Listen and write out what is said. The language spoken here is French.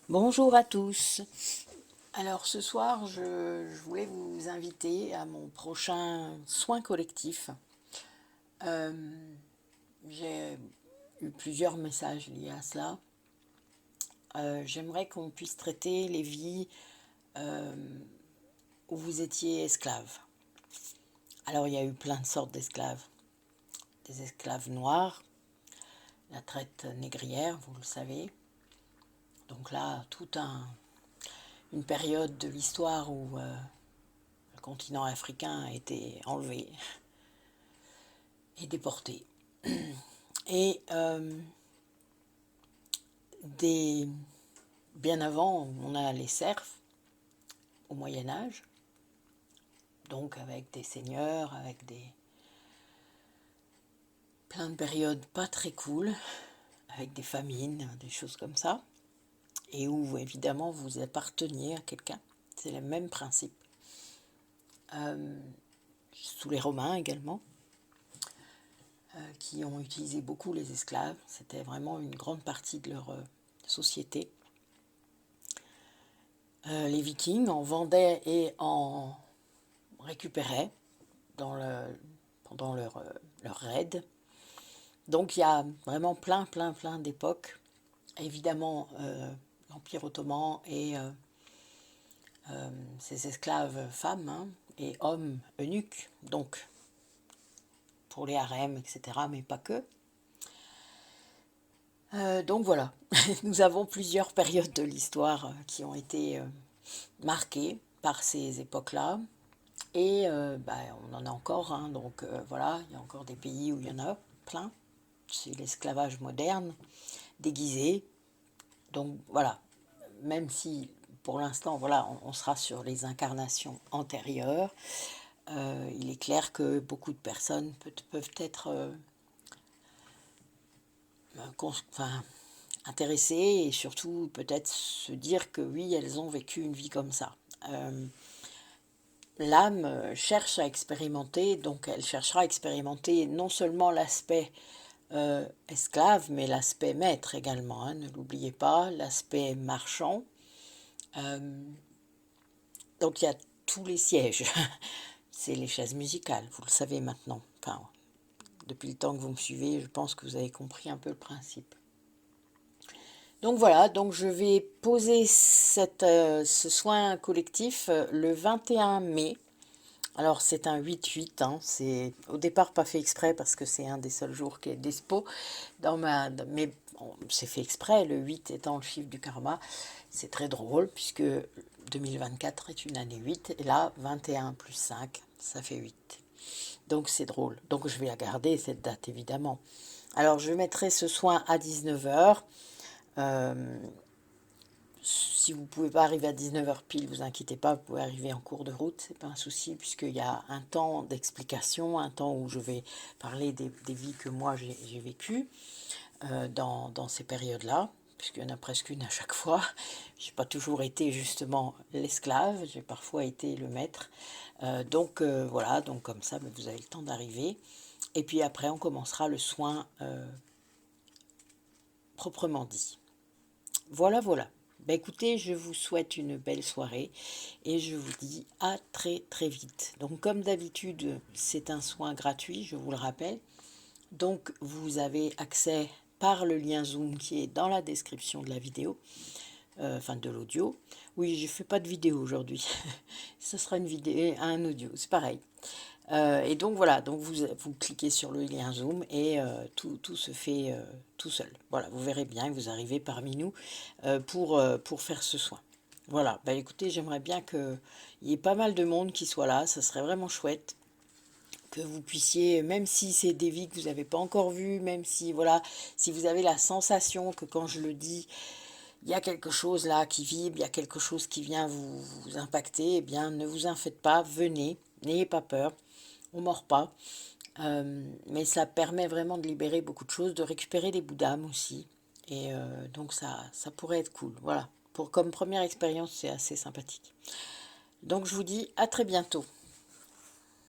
Bonjour à tous. Alors ce soir, je voulais vous inviter à mon prochain soin collectif. Euh, j'ai eu plusieurs messages liés à cela. J'aimerais qu'on puisse traiter les vies où vous étiez esclave. Alors il y a eu plein de sortes d'esclaves. Des esclaves noirs, la traite négrière, vous le savez. Donc là, une période de l'histoire où le continent africain a été enlevé et déporté. Et bien avant, on a les serfs au Moyen-Âge, donc avec des seigneurs, avec plein de périodes pas très cool, avec des famines, des choses comme ça, et où évidemment vous apparteniez à quelqu'un. C'est le même principe. Sous les Romains également, qui ont utilisé beaucoup les esclaves. C'était vraiment une grande partie de leur société. Les Vikings en vendaient et en récupéraient pendant leur raid. Donc il y a vraiment plein d'époques. Évidemment, l'Empire ottoman et ses esclaves femmes, hein, et hommes eunuques, donc pour les harems, etc., mais pas que. Donc voilà, nous avons plusieurs périodes de l'histoire qui ont été marquées par ces époques-là. Et on en a encore, hein, donc voilà, il y a encore des pays où il y en a plein. C'est l'esclavage moderne, déguisé. Donc voilà, même si pour l'instant, voilà, on sera sur les incarnations antérieures, il est clair que beaucoup de personnes peuvent être intéressées et surtout peut-être se dire que oui, elles ont vécu une vie comme ça. L'âme cherche à expérimenter, donc elle cherchera à expérimenter non seulement l'aspect esclave, mais l'aspect maître également, hein, ne l'oubliez pas, l'aspect marchand. Donc il y a tous les sièges, c'est les chaises musicales, vous le savez maintenant. Enfin, depuis le temps que vous me suivez, je pense que vous avez compris un peu le principe. Donc voilà, donc je vais poser ce soin collectif le 21 mai. Alors c'est un 8-8, hein, c'est au départ pas fait exprès parce que c'est un des seuls jours qui est dispo mais bon, c'est fait exprès, le 8 étant le chiffre du karma. C'est très drôle puisque 2024 est une année 8 et là 21 plus 5 ça fait 8. Donc c'est drôle. Donc je vais la garder cette date évidemment. Alors je mettrai ce soin à 19h. Si vous ne pouvez pas arriver à 19h pile, vous inquiétez pas, vous pouvez arriver en cours de route, c'est pas un souci, puisqu'il y a un temps d'explication, un temps où je vais parler des vies que moi j'ai vécues dans ces périodes-là, puisqu'il y en a presque une à chaque fois. J'ai pas toujours été justement l'esclave, j'ai parfois été le maître. Voilà, donc comme ça, vous avez le temps d'arriver. Et puis après, on commencera le soin proprement dit. Voilà, voilà. Ben écoutez, je vous souhaite une belle soirée et je vous dis à très très vite. Donc comme d'habitude, c'est un soin gratuit, je vous le rappelle. Donc vous avez accès par le lien Zoom qui est dans la description de la vidéo, enfin de l'audio. Oui, je ne fais pas de vidéo aujourd'hui. Ce sera une vidéo, un audio, c'est pareil. Et donc voilà, donc vous cliquez sur le lien Zoom et tout se fait tout seul. Voilà, vous verrez bien, vous arrivez parmi nous pour faire ce soin. Voilà, bah écoutez, j'aimerais bien qu'il y ait pas mal de monde qui soit là, ça serait vraiment chouette que vous puissiez, même si c'est des vies que vous n'avez pas encore vues, même si voilà, si vous avez la sensation que quand je le dis, il y a quelque chose là qui vibre, il y a quelque chose qui vient vous impacter, eh bien ne vous en faites pas, venez, n'ayez pas peur, on ne mord pas. Mais ça permet vraiment de libérer beaucoup de choses, de récupérer des bouts d'âme aussi. Et donc ça pourrait être cool. Voilà, comme première expérience, c'est assez sympathique. Donc je vous dis à très bientôt.